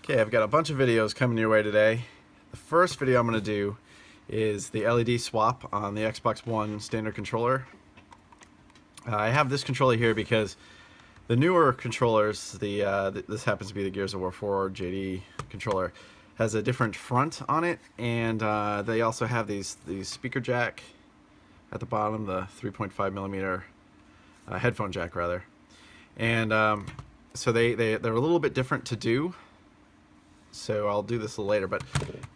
Okay, I've got a bunch of videos coming your way today. The first video I'm going to do is the LED swap on the Xbox One standard controller. I have this controller here because the newer controllers, this happens to be the Gears of War 4 JD controller, has a different front on it, and they also have these speaker jack at the bottom, the 3.5 millimeter headphone jack rather, and so they're a little bit different to do. So I'll do this a little later, but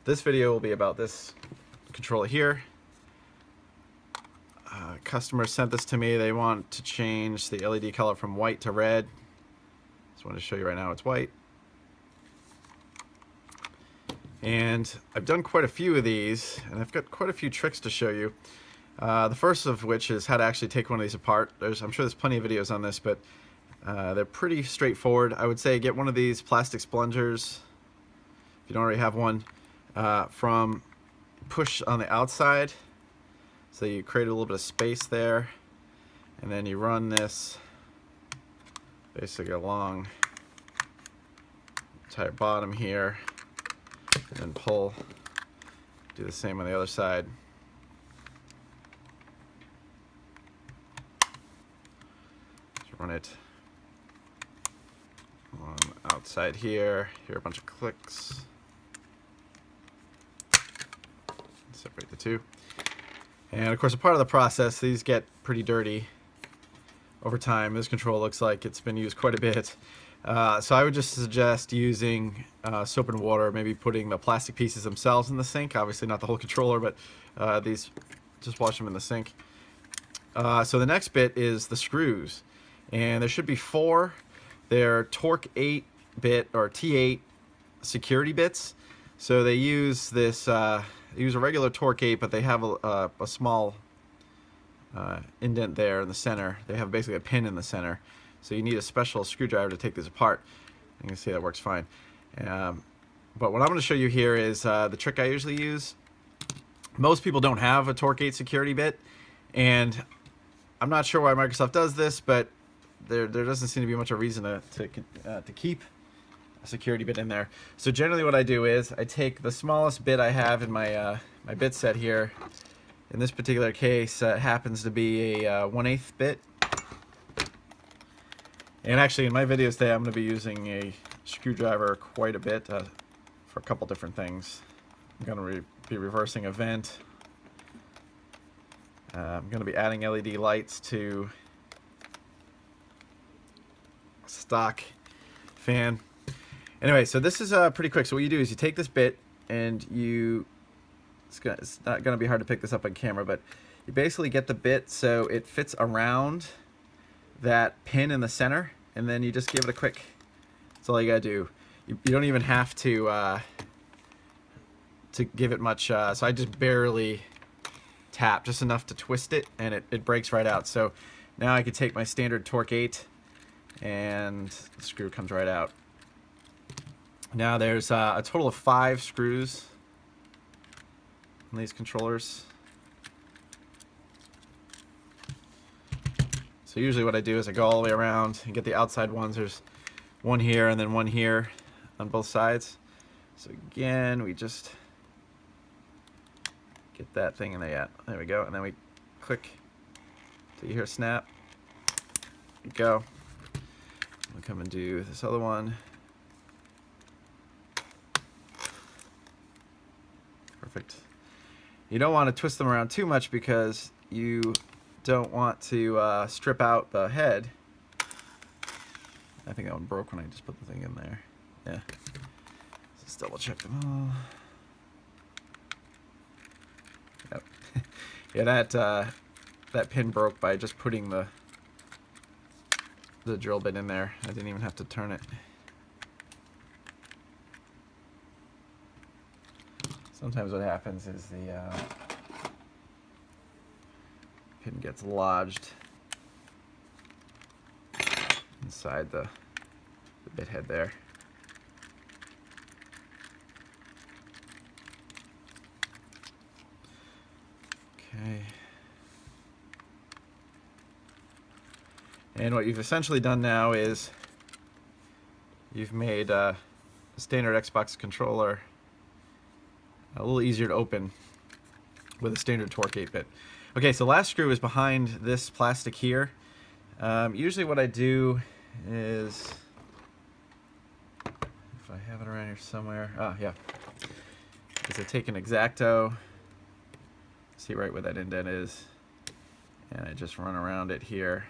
this video will be about this controller here. Customer sent this to me. They want to change the LED color from white to red. Just wanted to show you right now it's white. And I've done quite a few of these, and I've got quite a few tricks to show you. The first of which is how to actually take one of these apart. I'm sure there's plenty of videos on this, but they're pretty straightforward. I would say get one of these plastic splungers, if you don't already have one, from push on the outside. So you create a little bit of space there, and then you run this basically along the entire bottom here, and then pull. Do the same on the other side. Just run it on the outside here. Hear a bunch of clicks. Separate the two. And of course, a part of the process, these get pretty dirty over time. This control looks like it's been used quite a bit. So I would just suggest using soap and water, maybe putting the plastic pieces themselves in the sink. Obviously not the whole controller, but these, just wash them in the sink. So the next bit is the screws. And there should be 4. They're Torque 8-bit or T8 security bits. So they use this, use a regular Torque 8, but they have a small indent there in the center. They have basically a pin in the center. So you need a special screwdriver to take this apart. You can see that works fine. But what I'm going to show you here is the trick I usually use. Most people don't have a Torque 8 security bit, and I'm not sure why Microsoft does this, but there doesn't seem to be much of a reason to keep a security bit in there. So generally what I do is I take the smallest bit I have in my my bit set here. In this particular case, it happens to be a 1/8 bit. And actually in my videos today I'm going to be using a screwdriver quite a bit for a couple different things. I'm going to be reversing a vent. I'm going to be adding LED lights to stock fan. Anyway, so this is pretty quick. So what you do is you take this bit and it's not going to be hard to pick this up on camera, but you basically get the bit so it fits around that pin in the center, and then you just give it a quick, that's all you got to do. You don't even have to give it much, so I just barely tap, just enough to twist it, and it breaks right out. So now I could take my standard Torque 8 and the screw comes right out. Now there's a total of 5 screws on these controllers. So usually what I do is I go all the way around and get the outside ones. There's one here and then one here on both sides. So again, we just get that thing in there. Yeah, there we go. And then we click till you hear a snap. There we go. We'll come and do this other one. Perfect. You don't want to twist them around too much because you don't want to strip out the head. I think that one broke when I just put the thing in there. Yeah. Let's double check them all. Yep. Yeah, that pin broke by just putting the drill bit in there. I didn't even have to turn it. Sometimes what happens is the pin gets lodged inside the bit head there. Okay. And what you've essentially done now is you've made a standard Xbox controller a little easier to open with a standard torque 8-bit. Okay, so last screw is behind this plastic here. Usually what I do is, if I have it around here somewhere, yeah, is I take an X-Acto, see right where that indent is, and I just run around it here.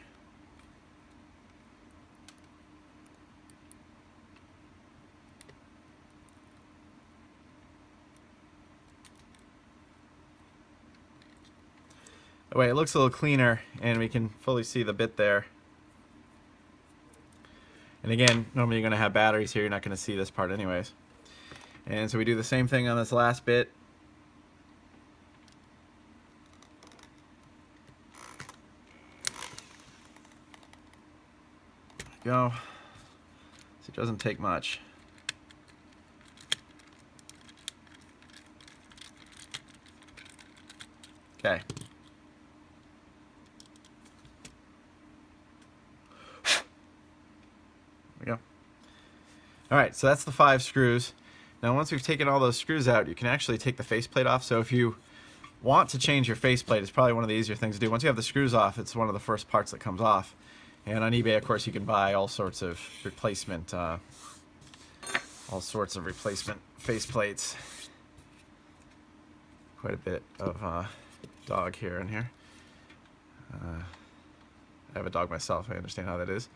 That way it looks a little cleaner and we can fully see the bit there. And again, normally you're going to have batteries here, you're not going to see this part anyways. And so we do the same thing on this last bit. There we go. So it doesn't take much. Okay. There we go. Alright, so that's the 5 screws. Now once we've taken all those screws out, you can actually take the faceplate off. So if you want to change your faceplate, it's probably one of the easier things to do. Once you have the screws off, it's one of the first parts that comes off. And on eBay, of course, you can buy all sorts of replacement faceplates. Quite a bit of dog hair in here. I have a dog myself. I understand how that is.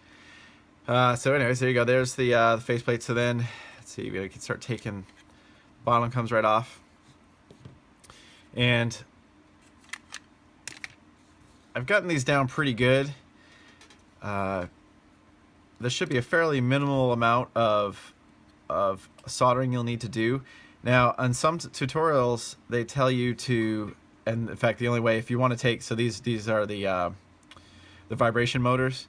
So anyways, there you go. There's the faceplate. So then, let's see, we can start taking, bottom comes right off. And I've gotten these down pretty good. There should be a fairly minimal amount of soldering you'll need to do. Now, on some tutorials, they tell you to, and in fact, the only way, if you want to take, so these are the vibration motors.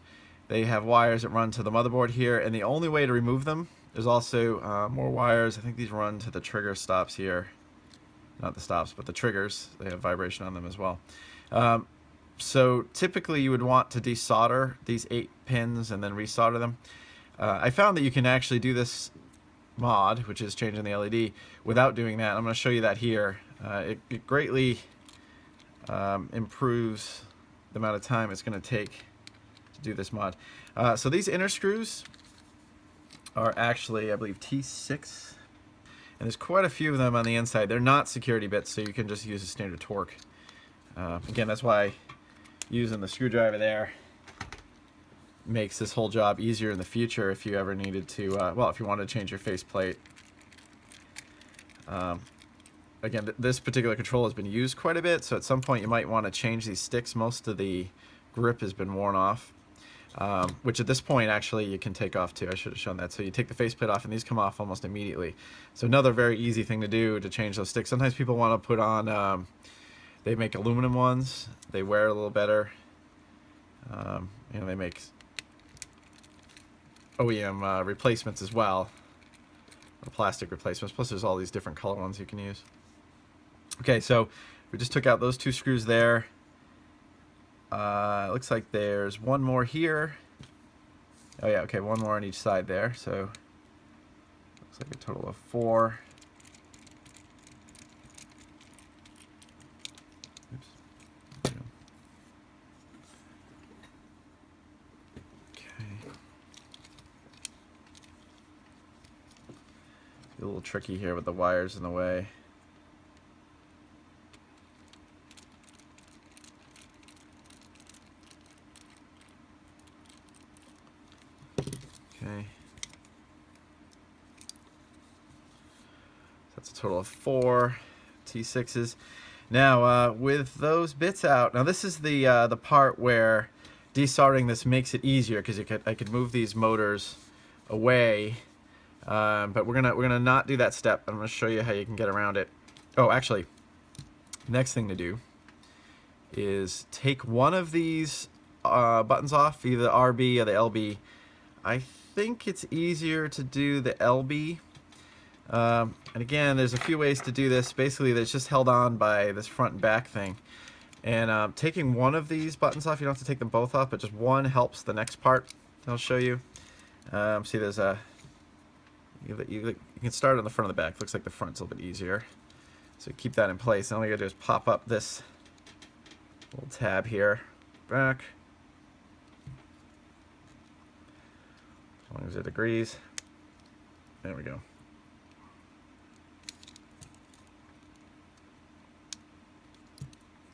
They have wires that run to the motherboard here, and the only way to remove them, there's also more wires. I think these run to the trigger stops here. Not the stops, but the triggers. They have vibration on them as well. So typically you would want to desolder these 8 pins and then resolder them. I found that you can actually do this mod, which is changing the LED, without doing that. I'm going to show you that here. It greatly improves the amount of time it's going to take to do this mod. So these inner screws are actually, I believe, T6. And there's quite a few of them on the inside. They're not security bits, so you can just use a standard torque. Again, that's why using the screwdriver there makes this whole job easier in the future if you ever needed to, well, if you wanted to change your faceplate. Again, this particular control has been used quite a bit, so at some point you might want to change these sticks. Most of the grip has been worn off, which at this point actually you can take off too. I should have shown that. So you take the faceplate off and these come off almost immediately. So another very easy thing to do to change those sticks. Sometimes people want to put on, they make aluminum ones. They wear a little better. You know, they make OEM replacements as well, plastic replacements. Plus there's all these different color ones you can use. Okay, so we just took out those 2 screws there. It looks like there's one more here. Oh yeah, okay, one more on each side there. So looks like a total of 4. Oops. Okay. A little tricky here with the wires in the way. Okay. That's a total of 4 T6s. Now, with those bits out, now this is the part where desoldering this makes it easier because I could move these motors away, but we're gonna not do that step. I'm gonna show you how you can get around it. Oh, actually, next thing to do is take one of these buttons off, either the RB or the LB. I think it's easier to do the LB. And again, there's a few ways to do this. Basically, it's just held on by this front and back thing. And taking one of these buttons off, you don't have to take them both off, but just one helps the next part I'll show you. See, there's a You can start on the front of the back. Looks like the front's a little bit easier. So keep that in place. And all you gotta do is pop up this little tab here, back, as long as it agrees. There we go.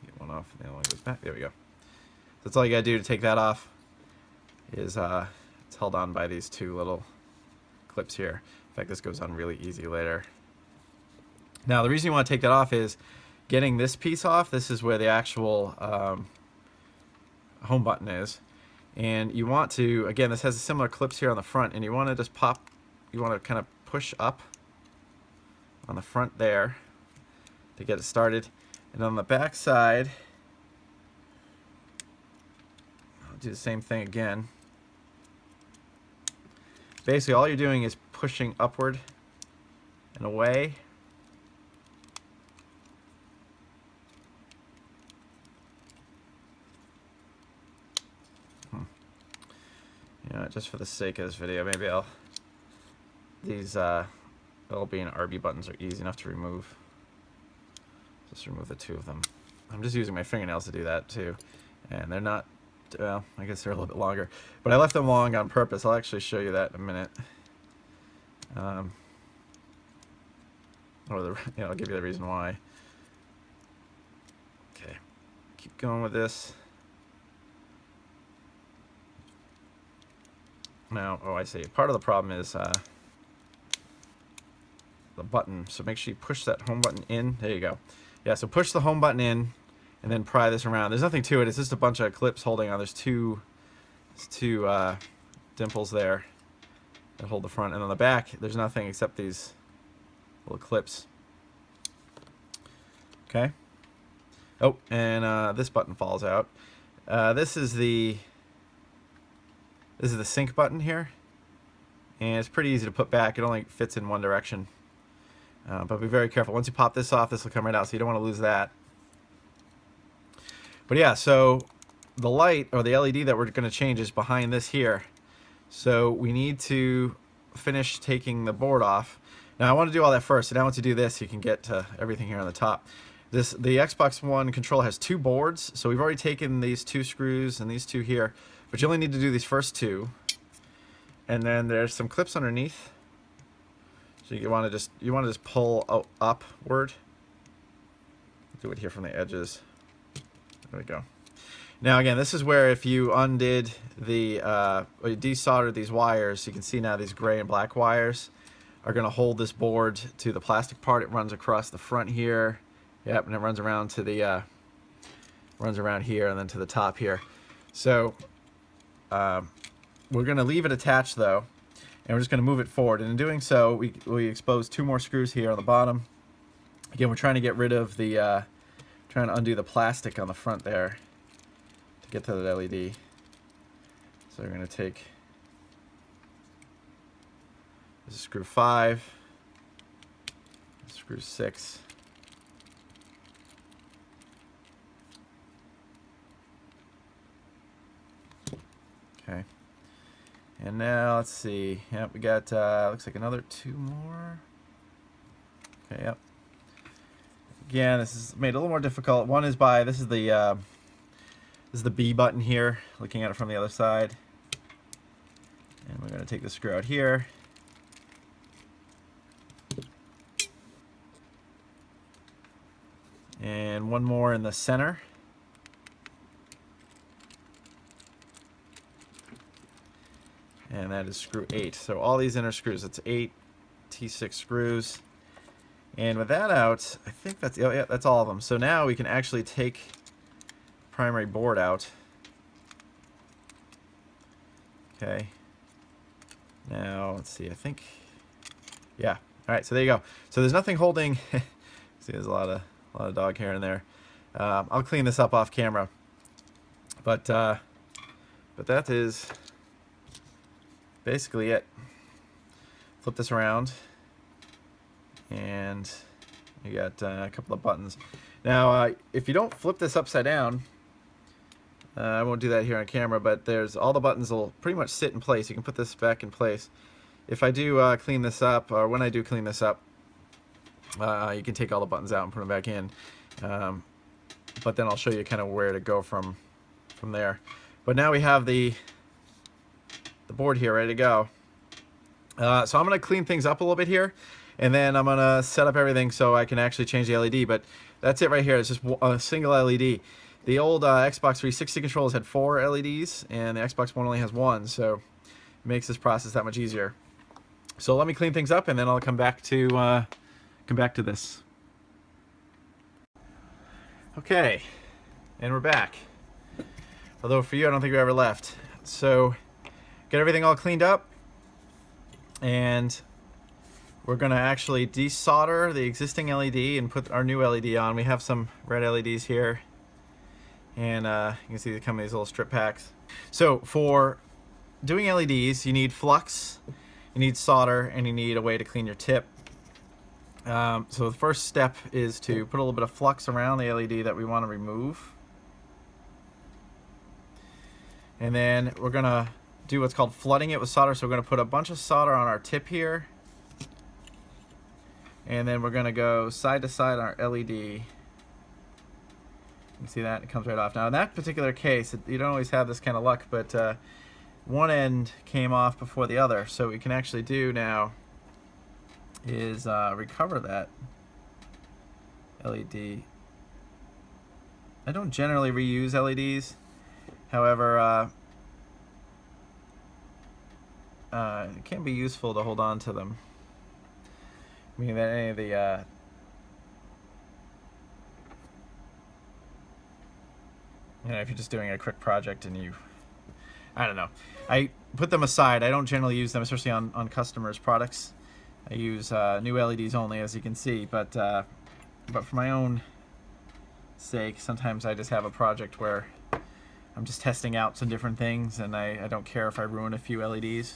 Get one off, and the other one goes back. There we go. So that's all you gotta do to take that off. Is it's held on by these two little clips here. In fact, this goes on really easy later. Now, the reason you want to take that off is getting this piece off. This is where the actual home button is. And you want to, again, this has similar clips here on the front, and you want to just pop, you want to kind of push up on the front there to get it started. And on the back side, I'll do the same thing again. Basically, all you're doing is pushing upward and away. You know, just for the sake of this video, maybe these little being RB buttons are easy enough to remove. Just remove the two of them. I'm just using my fingernails to do that too, and they're not. Well, I guess they're a little bit longer, but I left them long on purpose. I'll actually show you that in a minute. I'll give you the reason why. Okay, keep going with this. Now, oh, I see. Part of the problem is the button. So make sure you push that home button in. There you go. Yeah, so push the home button in and then pry this around. There's nothing to it. It's just a bunch of clips holding on. There's two dimples there that hold the front. And on the back, there's nothing except these little clips. Okay. Oh, and this button falls out. This is the sync button here, and it's pretty easy to put back. It only fits in one direction, but be very careful. Once you pop this off, this will come right out, so you don't want to lose that. But yeah, so the light, or the LED that we're going to change, is behind this here. So we need to finish taking the board off. Now I want to do all that first, and now once you do this, you can get to everything here on the top. The Xbox One controller has two boards, so we've already taken these two screws and these two here. But you only need to do these first two, and then there's some clips underneath. So you want to just pull upward. Do it here from the edges. There we go. Now again, this is where if you undid the or you desoldered these wires, you can see now these gray and black wires are going to hold this board to the plastic part. It runs across the front here. Yep, and it runs around to the runs around here and then to the top here. So we're going to leave it attached though, and we're just going to move it forward. And in doing so, we expose two more screws here on the bottom. Again, we're trying to get rid of the, trying to undo the plastic on the front there to get to the LED. So we're going to take, this is screw 5, screw 6. Okay, and now let's see. Yep, we got looks like another two more. Okay, yep. Again, this is made a little more difficult. One is by this is the B button here. Looking at it from the other side, and we're going to take the screw out here. And one more in the center. And that is screw 8. So all these inner screws, it's 8 T6 screws. And with that out, I think that's, oh yeah, that's all of them. So now we can actually take the primary board out. Okay. Now, let's see, I think, yeah. All right, so there you go. So there's nothing holding, see there's a lot of dog hair in there. I'll clean this up off camera. But that is basically it. Flip this around, and you got a couple of buttons. Now, if you don't flip this upside down, I won't do that here on camera, but there's all the buttons will pretty much sit in place. You can put this back in place. if I do clean this up, or when I do clean this up, you can take all the buttons out and put them back in. But then I'll show you kind of where to go from there. But now we have the board here ready to go. So I'm going to clean things up a little bit here, and then I'm going to set up everything so I can actually change the LED. But that's it right here. It's just a single LED. The old Xbox 360 controllers had 4 LEDs, and the Xbox One only has 1, so it makes this process that much easier. So let me clean things up, and then I'll come back to this. Okay, and we're back. Although for you, I don't think we ever left. So get everything all cleaned up, and we're going to actually desolder the existing LED and put our new LED on. We have some red LEDs here, and you can see they come in these little strip packs. So for doing LEDs, you need flux, you need solder, and you need a way to clean your tip. So the first step is to put a little bit of flux around the LED that we want to remove. And then we're going to do what's called flooding it with solder. So we're going to put a bunch of solder on our tip here. And then we're going to go side to side on our LED. You can see that it comes right off. Now in that particular case, you don't always have this kind of luck, but one end came off before the other. So what we can actually do now is recover that LED. I don't generally reuse LEDs. However, it can be useful to hold on to them. Meaning that any of the if you're just doing a quick project and I don't know. I put them aside. I don't generally use them, especially on customers' products. I use new LEDs only, as you can see, but for my own sake, sometimes I just have a project where I'm just testing out some different things, and I don't care if I ruin a few LEDs.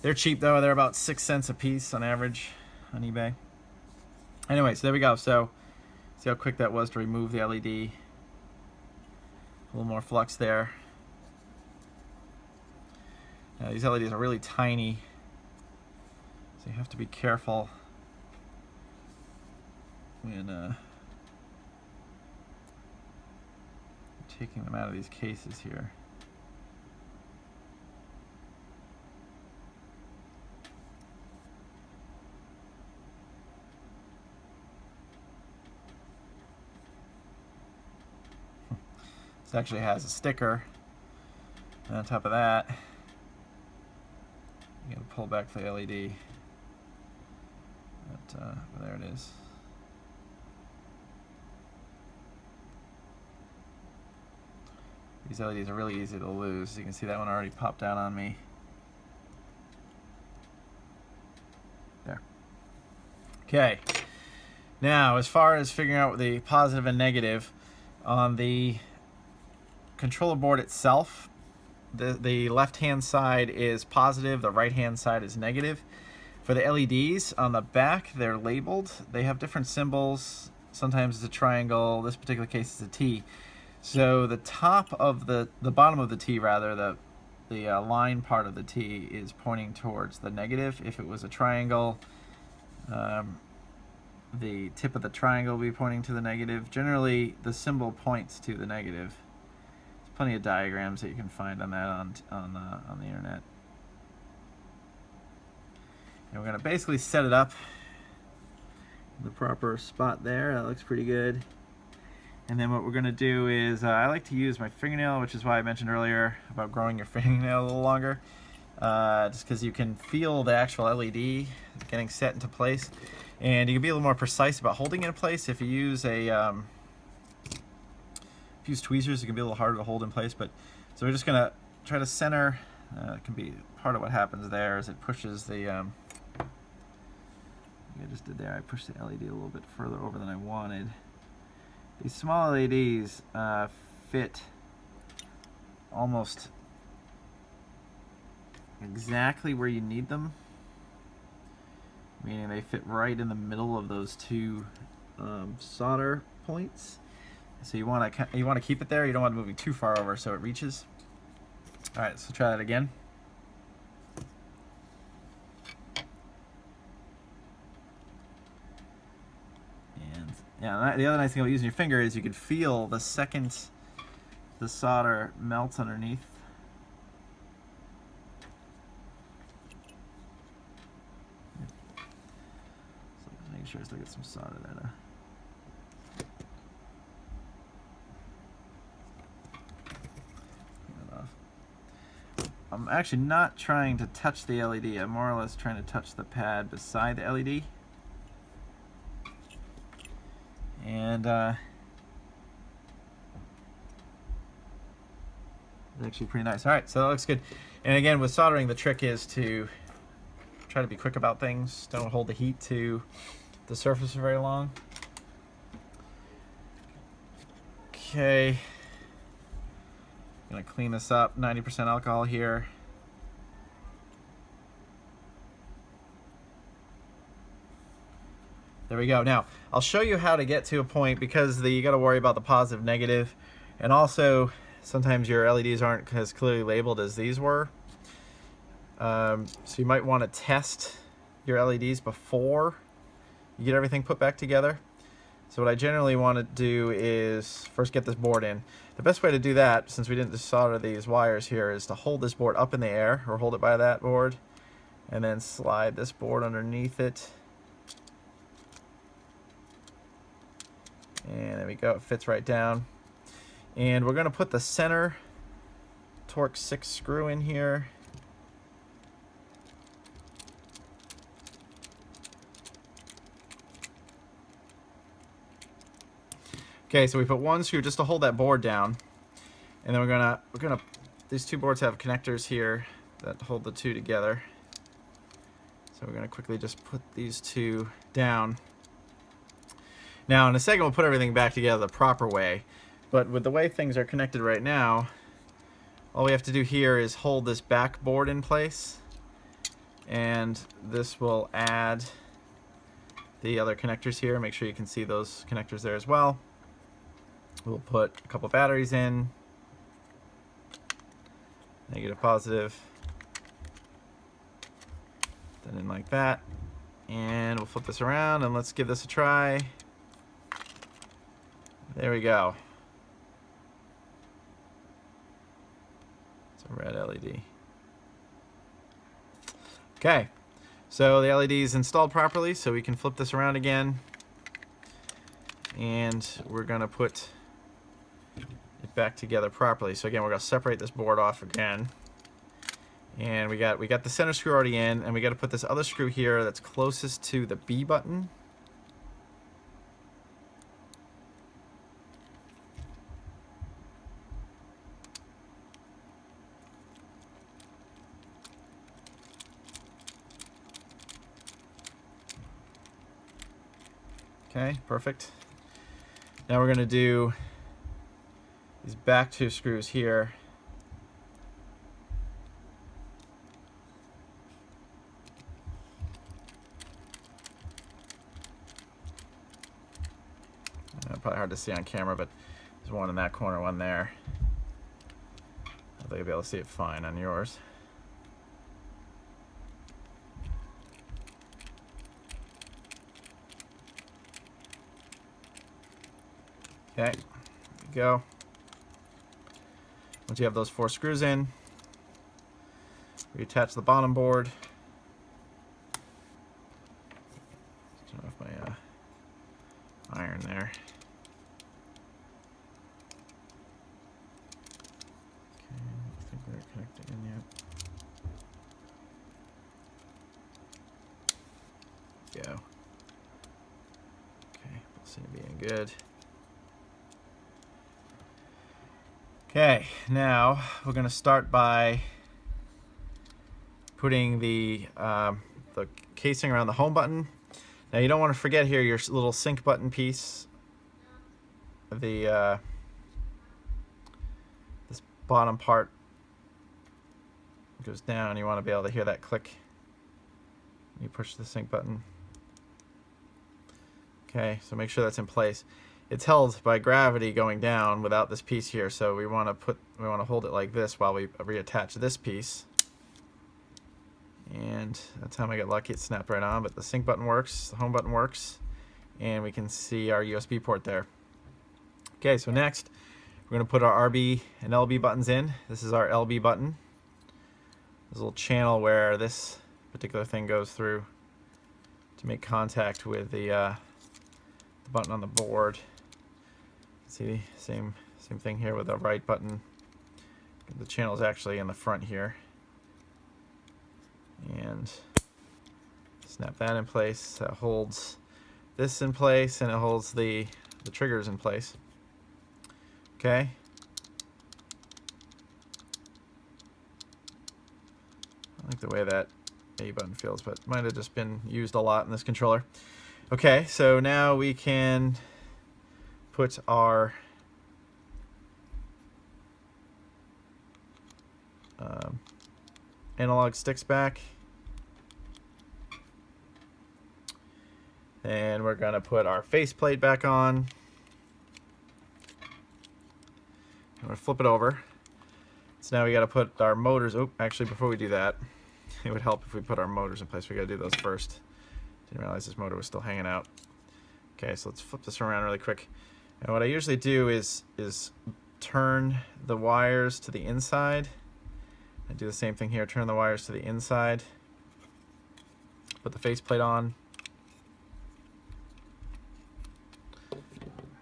They're cheap though. They're about 6 cents a piece on average on eBay. Anyway, so there we go. So see how quick that was to remove the LED. A little more flux there. Now these LEDs are really tiny, so you have to be careful when taking them out of these cases here. This actually has a sticker, and on top of that, you gotta pull back the LED. But there it is. These LEDs are really easy to lose. You can see that one already popped out on me. There. Okay. Now, as far as figuring out the positive and negative, on the controller board itself, the left-hand side is positive, the right-hand side is negative. For the LEDs on the back, they're labeled. They have different symbols. Sometimes it's a triangle. This particular case is a T. So the top of the bottom of the T, rather, the line part of the T is pointing towards the negative. If it was a triangle, the tip of the triangle will be pointing to the negative. Generally, the symbol points to the negative. There's plenty of diagrams that you can find on that on the internet. And we're going to basically set it up in the proper spot there. That looks pretty good. And then what we're going to do is, I like to use my fingernail, which is why I mentioned earlier about growing your fingernail a little longer. Just because you can feel the actual LED getting set into place. And you can be a little more precise about holding it in place. If you use tweezers, it can be a little harder to hold in place. But so we're just going to try to center. It can be part of what happens there is it pushes the I just did there. I pushed the LED a little bit further over than I wanted. These small LEDs fit almost exactly where you need them, meaning they fit right in the middle of those two solder points. So you want to keep it there. You don't want it moving too far over so it reaches. All right, so try that again. Yeah, the other nice thing about using your finger is you can feel the second the solder melts underneath. So make sure I still get some solder there though. I'm actually not trying to touch the LED. I'm more or less trying to touch the pad beside the LED. And it's actually pretty nice. All right, so that looks good. And again, with soldering, the trick is to try to be quick about things. Don't hold the heat to the surface for very long. Okay. Gonna clean this up. 90% alcohol here. There we go. Now, I'll show you how to get to a point, because you got to worry about the positive, negative, and also sometimes your LEDs aren't as clearly labeled as these were. So you might want to test your LEDs before you get everything put back together. So what I generally want to do is first get this board in. The best way to do that, since we didn't just solder these wires here, is to hold this board up in the air, or hold it by that board, and then slide this board underneath it. And there we go, it fits right down. And we're going to put the center torque 6 screw in here. Okay, so we put one screw just to hold that board down, and then we're gonna these two boards have connectors here that hold the two together. So we're gonna quickly just put these two down. Now in a second we'll put everything back together the proper way, but with the way things are connected right now, all we have to do here is hold this back board in place, and this will add the other connectors here. Make sure you can see those connectors there as well. We'll put a couple batteries in, negative, positive, then in like that, and we'll flip this around and let's give this a try. There we go. It's a red LED. Okay, so the LED is installed properly, so we can flip this around again, and we're gonna put it back together properly. So again, we're gonna separate this board off again, and we got the center screw already in, and we got to put this other screw here that's closest to the B button. Okay, perfect. Now we're gonna do these back two screws here. Probably hard to see on camera, but there's one in that corner, one there. I think you'll be able to see it fine on yours. Okay, there we go. Once you have those 4 screws in, reattach the bottom board. Turn off my iron there. Okay, I think we're connected in yet. Go. Okay, both seem to be in good. Okay, now we're going to start by putting the casing around the home button. Now you don't want to forget here your little sync button piece. This bottom part goes down. You want to be able to hear that click. You push the sync button. Okay, so make sure that's in place. It's held by gravity going down without this piece here, so we want to hold it like this while we reattach this piece. And that time I got lucky, it snapped right on, but the sync button works, the home button works, and we can see our USB port there. Okay, so next we're going to put our RB and LB buttons in. This is our LB button. There's a little channel where this particular thing goes through to make contact with the button on the board. See, same thing here with the right button. The channel is actually in the front here. And snap that in place. That holds this in place, and it holds the triggers in place. Okay. I like the way that A button feels, but might have just been used a lot in this controller. Okay, so now we can put our analog sticks back. And we're going to put our faceplate back on. I'm going to flip it over. So now we got to put our motors. Oh, actually, before we do that, it would help if we put our motors in place. We got to do those first. Didn't realize this motor was still hanging out. Okay, so let's flip this around really quick. And what I usually do is turn the wires to the inside. I do the same thing here. Turn the wires to the inside. Put the faceplate on.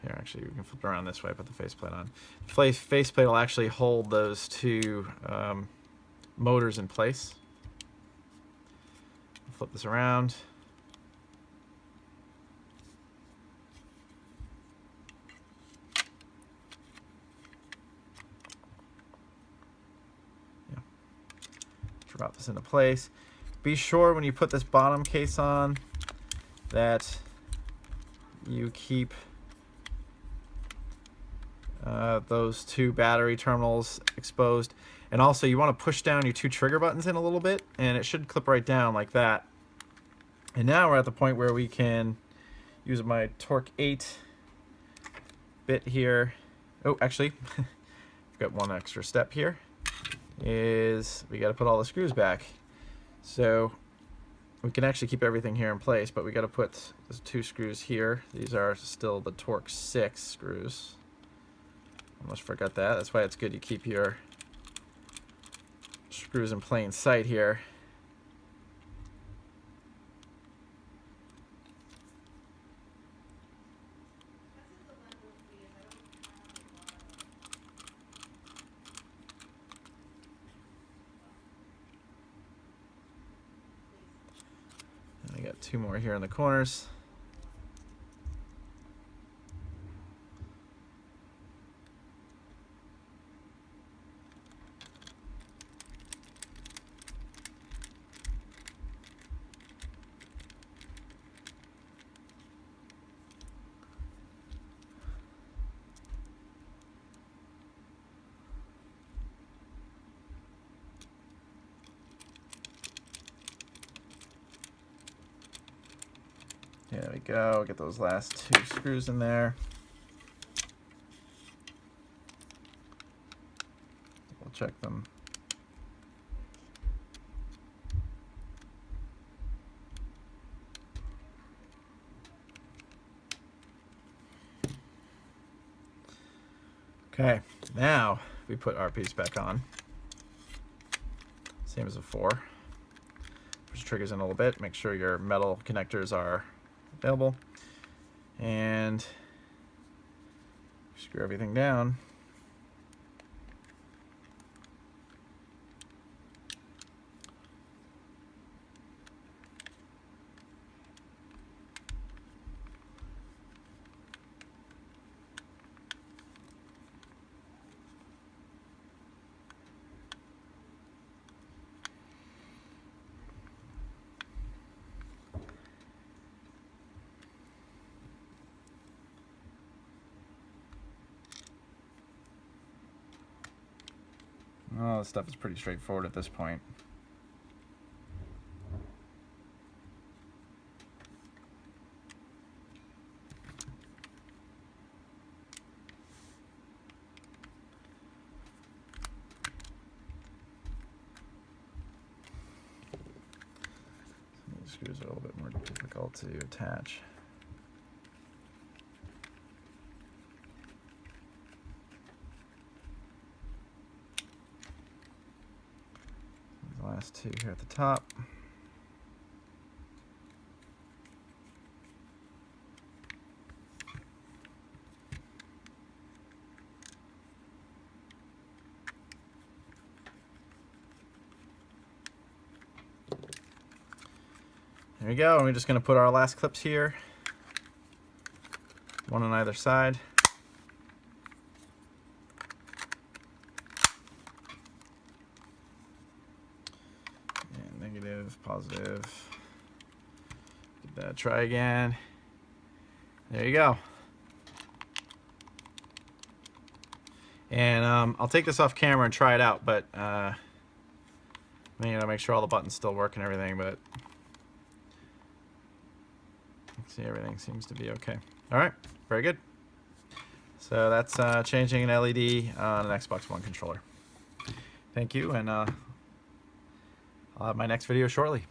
Here, actually, we can flip it around this way. Put the faceplate on. The faceplate will actually hold those two motors in place. Flip this around. Yeah. Drop this into place. Be sure when you put this bottom case on that you keep those two battery terminals exposed, and also you want to push down your two trigger buttons in a little bit, and it should clip right down like that. And now we're at the point where we can use my Torque 8 bit here. Oh, actually, I've got one extra step here. Is we got to put all the screws back. So we can actually keep everything here in place, but we got to put those two screws here. These are still the Torque 6 screws. Almost forgot that. That's why it's good you keep your screws in plain sight here. And I got two more here in the corners. There we go. Get those last two screws in there. We'll check them. Okay, now we put our piece back on. Same as before. Push the triggers in a little bit. Make sure your metal connectors are available. And screw everything down. Oh, this stuff is pretty straightforward at this point. Some of these screws are a little bit more difficult to attach. last two here at the top. There we go, and we're just going to put our last clips here, one on either side. And negative, positive. Give that a try again. There you go. And I'll take this off camera and try it out, but make sure all the buttons still work and everything, but see, everything seems to be okay. All right, very good. So that's changing an LED on an Xbox One controller. Thank you, and I'll have my next video shortly.